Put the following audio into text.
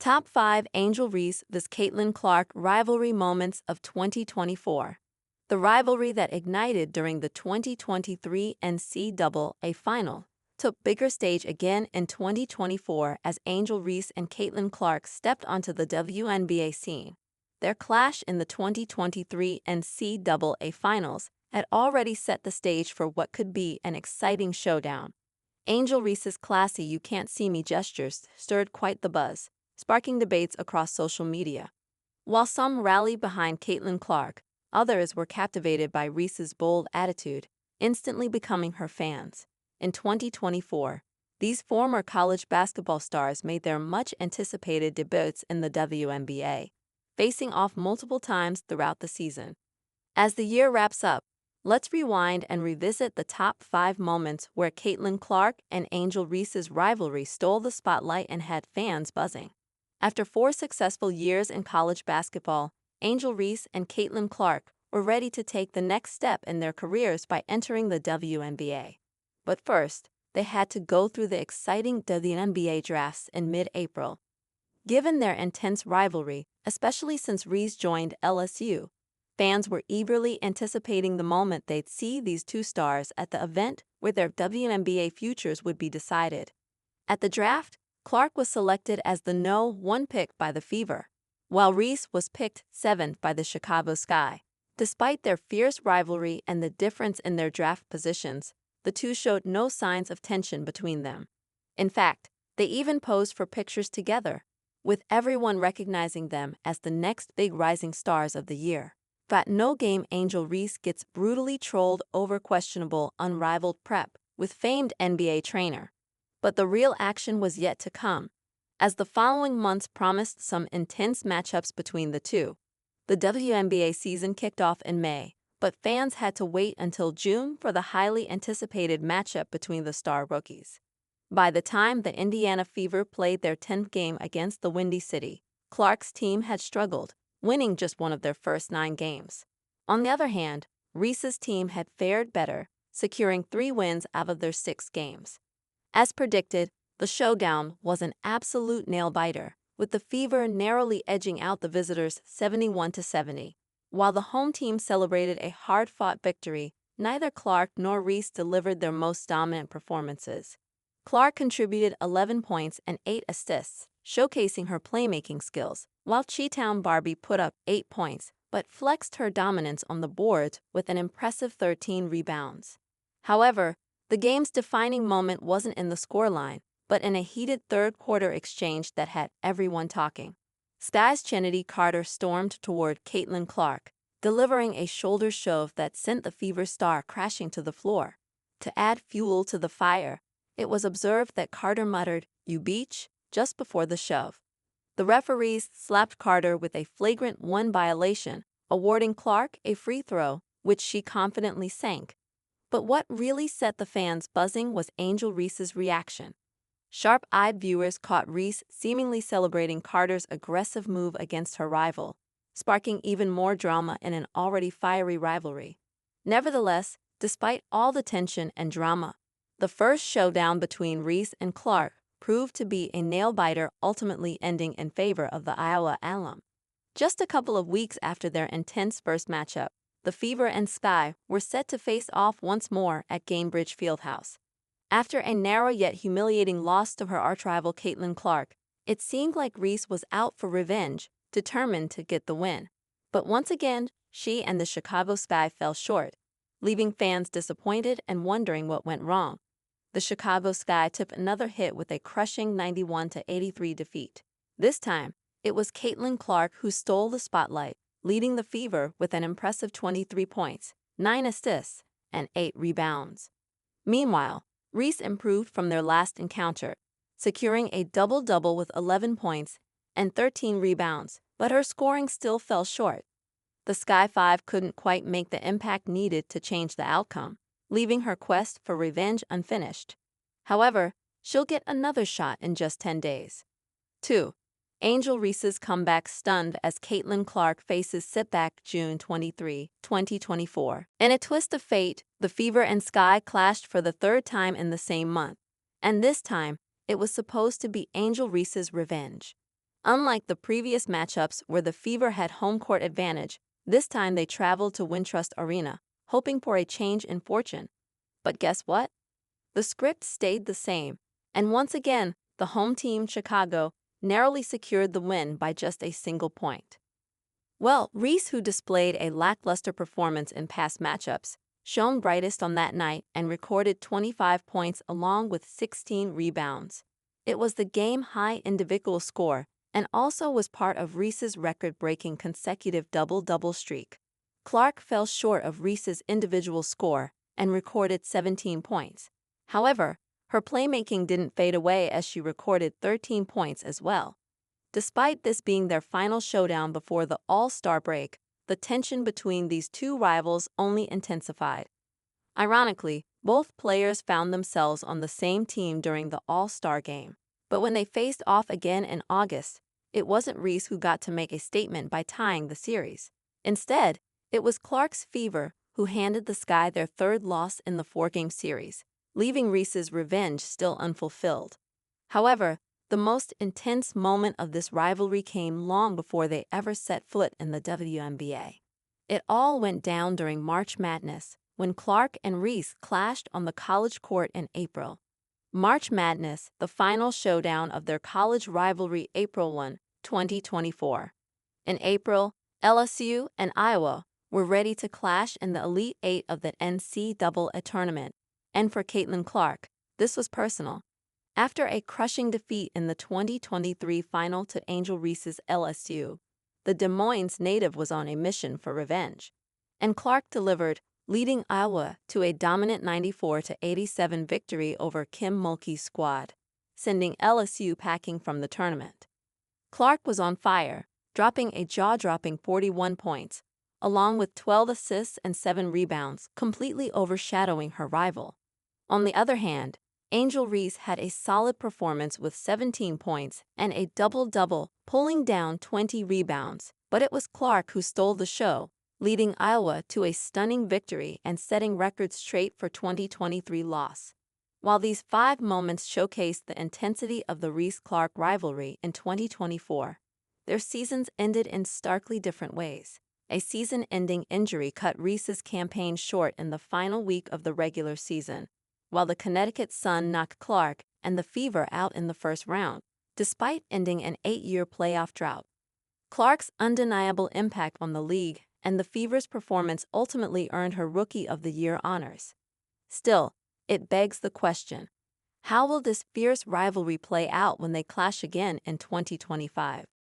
Top 5 Angel Reese vs. Caitlin Clark Rivalry Moments of 2024. The rivalry that ignited during the 2023 NCAA Final took bigger stage again in 2024 as Angel Reese and Caitlin Clark stepped onto the WNBA scene. Their clash in the 2023 NCAA Finals had already set the stage for what could be an exciting showdown. Angel Reese's classy "you can't see me" gestures stirred quite the buzz, sparking debates across social media. While some rallied behind Caitlin Clark, others were captivated by Reese's bold attitude, instantly becoming her fans. In 2024, these former college basketball stars made their much-anticipated debuts in the WNBA, facing off multiple times throughout the season. As the year wraps up, let's rewind and revisit the top 5 moments where Caitlin Clark and Angel Reese's rivalry stole the spotlight and had fans buzzing. After 4 successful years in college basketball, Angel Reese and Caitlin Clark were ready to take the next step in their careers by entering the WNBA. But first, they had to go through the exciting WNBA drafts in mid-April. Given their intense rivalry, especially since Reese joined LSU, fans were eagerly anticipating the moment they'd see these two stars at the event where their WNBA futures would be decided. At the draft, Clark was selected as the No. 1 pick by the Fever, while Reese was picked 7th by the Chicago Sky. Despite their fierce rivalry and the difference in their draft positions, the two showed no signs of tension between them. In fact, they even posed for pictures together, with everyone recognizing them as the next big rising stars of the year. But no game Angel Reese gets brutally trolled over questionable, unrivaled prep with famed NBA trainer. But the real action was yet to come, as the following months promised some intense matchups between the two. The WNBA season kicked off in May, but fans had to wait until June for the highly anticipated matchup between the star rookies. By the time the Indiana Fever played their 10th game against the Windy City, Clark's team had struggled, winning just one of their first 9 games. On the other hand, Reese's team had fared better, securing 3 wins out of their 6 games. As predicted, the showdown was an absolute nail-biter, with the Fever narrowly edging out the visitors 71-70. While the home team celebrated a hard-fought victory, neither Clark nor Reese delivered their most dominant performances. Clark contributed 11 points and 8 assists, showcasing her playmaking skills, while Chi-Town Barbie put up 8 points, but flexed her dominance on the boards with an impressive 13 rebounds. However, the game's defining moment wasn't in the scoreline, but in a heated third-quarter exchange that had everyone talking. Sky's Chennedy Carter stormed toward Caitlin Clark, delivering a shoulder shove that sent the Fever star crashing to the floor. To add fuel to the fire, it was observed that Carter muttered, "You beach," just before the shove. The referees slapped Carter with a flagrant 1 violation, awarding Clark a free throw, which she confidently sank. But what really set the fans buzzing was Angel Reese's reaction. Sharp-eyed viewers caught Reese seemingly celebrating Carter's aggressive move against her rival, sparking even more drama in an already fiery rivalry. Nevertheless, despite all the tension and drama, the first showdown between Reese and Clark proved to be a nail-biter, ultimately ending in favor of the Iowa alum. Just a couple of weeks after their intense first matchup, the Fever and Sky were set to face off once more at Gainbridge Fieldhouse. After a narrow yet humiliating loss to her arch-rival Caitlin Clark, it seemed like Reese was out for revenge, determined to get the win. But once again, she and the Chicago Sky fell short, leaving fans disappointed and wondering what went wrong. The Chicago Sky took another hit with a crushing 91-83 defeat. This time, it was Caitlin Clark who stole the spotlight, leading the Fever with an impressive 23 points, 9 assists, and 8 rebounds. Meanwhile, Reese improved from their last encounter, securing a double-double with 11 points and 13 rebounds, but her scoring still fell short. The Sky Five couldn't quite make the impact needed to change the outcome, leaving her quest for revenge unfinished. However, she'll get another shot in just 10 days. 2. Angel Reese's comeback stunned as Caitlin Clark faces setback June 23, 2024. In a twist of fate, the Fever and Sky clashed for the 3rd time in the same month, and this time, it was supposed to be Angel Reese's revenge. Unlike the previous matchups where the Fever had home court advantage, this time they traveled to Wintrust Arena, hoping for a change in fortune. But guess what? The script stayed the same, and once again, the home team, Chicago, narrowly secured the win by just a single point. Well, Reese, who displayed a lackluster performance in past matchups, shone brightest on that night and recorded 25 points along with 16 rebounds. It was the game-high individual score and also was part of Reese's record-breaking consecutive double-double streak. Clark fell short of Reese's individual score and recorded 17 points. However, her playmaking didn't fade away as she recorded 13 points as well. Despite this being their final showdown before the All-Star break, the tension between these two rivals only intensified. Ironically, both players found themselves on the same team during the All-Star game. But when they faced off again in August, it wasn't Reese who got to make a statement by tying the series. Instead, it was Clark's Fever who handed the Sky their third loss in the four-game series, leaving Reese's revenge still unfulfilled. However, the most intense moment of this rivalry came long before they ever set foot in the WNBA. It all went down during March Madness, when Clark and Reese clashed on the college court in April. March Madness, the final showdown of their college rivalry, April 1, 2024. In April, LSU and Iowa were ready to clash in the Elite Eight of the NCAA tournament, and for Caitlin Clark, this was personal. After a crushing defeat in the 2023 final to Angel Reese's LSU, the Des Moines native was on a mission for revenge. And Clark delivered, leading Iowa to a dominant 94-87 victory over Kim Mulkey's squad, sending LSU packing from the tournament. Clark was on fire, dropping a jaw-dropping 41 points, along with 12 assists and 7 rebounds, completely overshadowing her rival. On the other hand, Angel Reese had a solid performance with 17 points and a double-double, pulling down 20 rebounds, but it was Clark who stole the show, leading Iowa to a stunning victory and setting records straight for 2023 loss. While these 5 moments showcased the intensity of the Reese-Clark rivalry in 2024, their seasons ended in starkly different ways. A season-ending injury cut Reese's campaign short in the final week of the regular season, while the Connecticut Sun knocked Clark and the Fever out in the first round, despite ending an 8-year playoff drought. Clark's undeniable impact on the league and the Fever's performance ultimately earned her Rookie of the Year honors. Still, it begs the question, how will this fierce rivalry play out when they clash again in 2025?